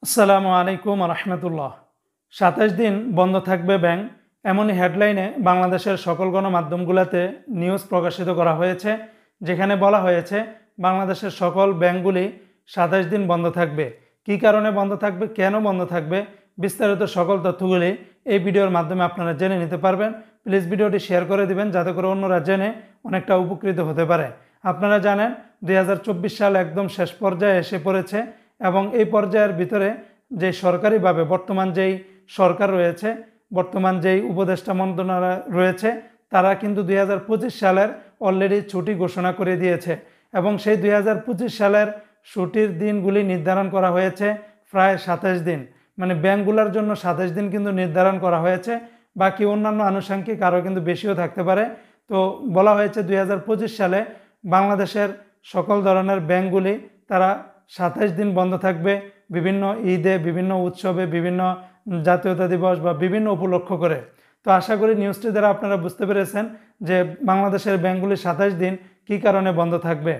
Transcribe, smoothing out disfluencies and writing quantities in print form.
আসসালামু আলাইকুম রহমতুল্লাহ। ২৭ দিন বন্ধ থাকবে ব্যাংক, এমনই হেডলাইনে বাংলাদেশের সকল গণমাধ্যমগুলোতে নিউজ প্রকাশিত করা হয়েছে, যেখানে বলা হয়েছে বাংলাদেশের সকল ব্যাংকগুলি ২৭ দিন বন্ধ থাকবে। কি কারণে বন্ধ থাকবে, কেন বন্ধ থাকবে, বিস্তারিত সকল তথ্যগুলি এই ভিডিওর মাধ্যমে আপনারা জেনে নিতে পারবেন। প্লিজ ভিডিওটি শেয়ার করে দিবেন, যাতে করে অন্যরা জেনে অনেকটা উপকৃত হতে পারে। আপনারা জানেন ২০২৪ সাল একদম শেষ পর্যায়ে এসে পড়েছে এবং এই পর্যায়ের ভিতরে যে সরকারিভাবে বর্তমান যেই সরকার রয়েছে, বর্তমান যেই উপদেষ্টা মন্ত্রণালয় রয়েছে, তারা কিন্তু ২০২৫ সালের অলরেডি ছুটি ঘোষণা করে দিয়েছে এবং সেই ২০২৫ সালের ছুটির দিনগুলি নির্ধারণ করা হয়েছে প্রায় ২৭ দিন। মানে ব্যাংকগুলোর জন্য ২৭ দিন কিন্তু নির্ধারণ করা হয়েছে, বাকি অন্যান্য আনুষঙ্গিক আরও কিন্তু বেশিও থাকতে পারে। তো বলা হয়েছে ২০২৫ সালে বাংলাদেশের সকল ধরনের ব্যাংকগুলি তারা ২৭ দিন বন্ধ থাকবে, বিভিন্ন ঈদে, বিভিন্ন উৎসবে, বিভিন্ন জাতীয়তা দিবস বা বিভিন্ন উপলক্ষ করে। তো আশা করি নিউজটি দ্বারা আপনারা বুঝতে পেরেছেন যে বাংলাদেশের ব্যাংকগুলি ২৭ দিন কী কারণে বন্ধ থাকবে।